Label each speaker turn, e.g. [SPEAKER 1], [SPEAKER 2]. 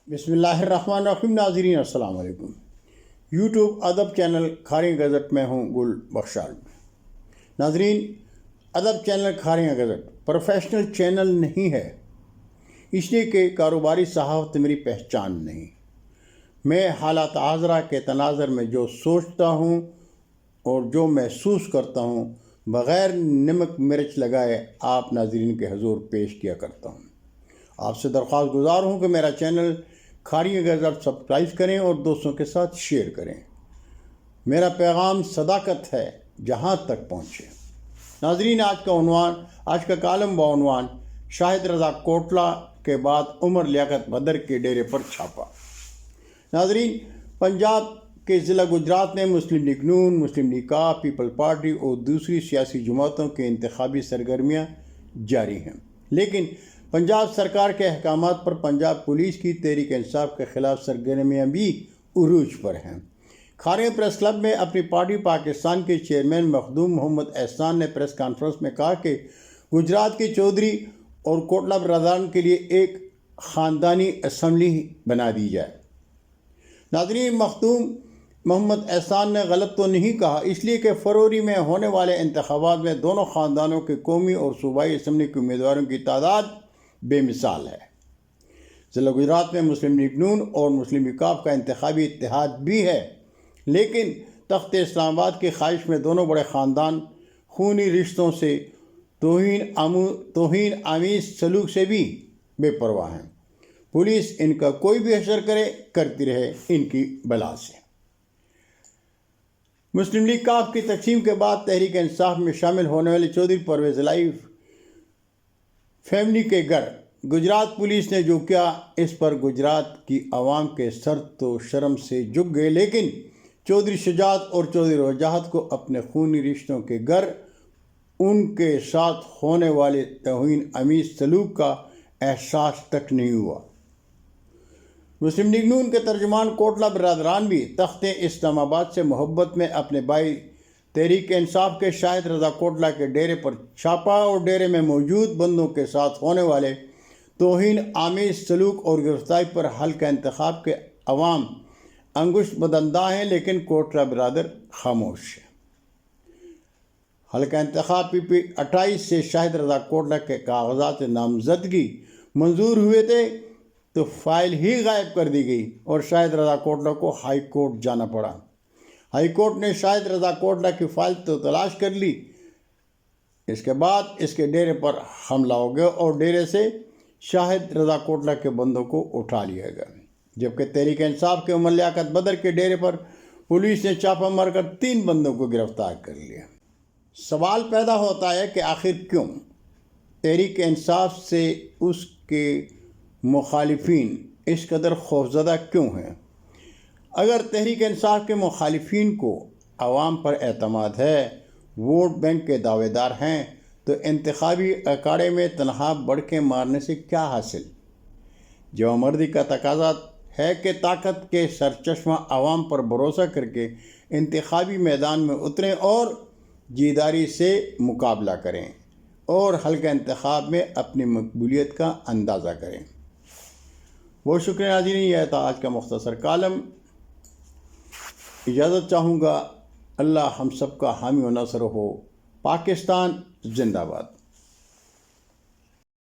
[SPEAKER 1] بسم اللہ الرحمن الرحیم. ناظرین السلام علیکم. یوٹیوب ادب چینل کھاریں گزٹ میں ہوں گل بخشال. ناظرین، ادب چینل کھاریں گزٹ پروفیشنل چینل نہیں ہے، اس لیے کہ کاروباری صحافت میری پہچان نہیں. میں حالات حاضرہ کے تناظر میں جو سوچتا ہوں اور جو محسوس کرتا ہوں بغیر نمک مرچ لگائے آپ ناظرین کے حضور پیش کیا کرتا ہوں. آپ سے درخواست گزار ہوں کہ میرا چینل کھاریں گزٹ سبسکرائب کریں اور دوستوں کے ساتھ شیئر کریں. میرا پیغام صداقت ہے جہاں تک پہنچے. ناظرین، آج کا کالم بعنوان شاہد رضا کوٹلہ کے بعد عمر لیاقت بدر کے ڈیرے پر چھاپا. ناظرین، پنجاب کے ضلع گجرات میں مسلم لیگ نون، مسلم لیگ کاف، پیپل پارٹی اور دوسری سیاسی جماعتوں کے انتخابی سرگرمیاں جاری ہیں، لیکن پنجاب سرکار کے احکامات پر پنجاب پولیس کی تحریک انصاف کے خلاف سرگرمیاں بھی عروج پر ہیں. کھاریں پریس کلب میں اپنی پارٹی پاکستان کے چیئرمین مخدوم محمد احسان نے پریس کانفرنس میں کہا کہ گجرات کے چودھری اور کوٹلہ برادران کے لیے ایک خاندانی اسمبلی بنا دی جائے. ناظرین، مخدوم محمد احسان نے غلط تو نہیں کہا، اس لیے کہ فروری میں ہونے والے انتخابات میں دونوں خاندانوں کے قومی اور صوبائی اسمبلی کے امیدواروں کی تعداد بے مثال ہے. ضلع گجرات میں مسلم لیگ نون اور مسلم لیگ کاف کا انتخابی اتحاد بھی ہے، لیکن تخت اسلام آباد کی خواہش میں دونوں بڑے خاندان خونی رشتوں سے توہین آمیز سلوک سے بھی بے پرواہ ہیں. پولیس ان کا کوئی بھی حشر کرتی رہے ان کی بلا سے. مسلم لیگ کاف کی تقسیم کے بعد تحریک انصاف میں شامل ہونے والے چودھری پرویز الہی فیملی کے گھر گجرات پولیس نے جو کیا، اس پر گجرات کی عوام کے سر تو شرم سے جھک گئے، لیکن چودھری شجاعت اور چودھری وجاہت کو اپنے خونی رشتوں کے گھر ان کے ساتھ ہونے والے توہین آمیز سلوک کا احساس تک نہیں ہوا. مسلم لیگ نون کے ترجمان کوٹلہ برادران بھی تخت اسلام آباد سے محبت میں اپنے بھائی تحریک انصاف کے شاہد رضا کوٹلہ کے ڈیرے پر چھاپا اور ڈیرے میں موجود بندوں کے ساتھ ہونے والے توہین آمیز سلوک اور گرفتاری پر حلقہ انتخاب کے عوام انگشت بدانداز ہیں، لیکن کوٹلہ برادر خاموش ہیں. حلقہ انتخاب PP 28 سے شاہد رضا کوٹلہ کے کاغذات نامزدگی منظور ہوئے تھے تو فائل ہی غائب کر دی گئی اور شاہد رضا کوٹلہ کو ہائی کورٹ جانا پڑا. ہائی کورٹ نے شاہد رضا کوٹلہ کی فائل تو تلاش کر لی، اس کے بعد اس کے ڈیرے پر حملہ ہو گیا اور ڈیرے سے شاہد رضا کوٹلہ کے بندوں کو اٹھا لیا گیا، جبکہ تحریک انصاف کے عمر لیاقت بدر کے ڈیرے پر پولیس نے چھاپہ مار کر 3 بندوں کو گرفتار کر لیا. سوال پیدا ہوتا ہے کہ آخر کیوں تحریک انصاف سے اس کے مخالفین اس قدر خوفزدہ کیوں ہیں؟ اگر تحریک انصاف کے مخالفین کو عوام پر اعتماد ہے، ووٹ بینک کے دعوے دار ہیں، تو انتخابی اکھاڑے میں تنہا بڑھ کے مارنے سے کیا حاصل؟ جوامردی کا تقاضا ہے کہ طاقت کے سرچشمہ عوام پر بھروسہ کر کے انتخابی میدان میں اتریں اور جیداری سے مقابلہ کریں اور حلقہ انتخاب میں اپنی مقبولیت کا اندازہ کریں. بہت شکریہ ناظرین، یہ تھا آج کا مختصر کالم. اجازت چاہوں گا. اللہ ہم سب کا حامی و ناصر ہو. پاکستان زندہ باد.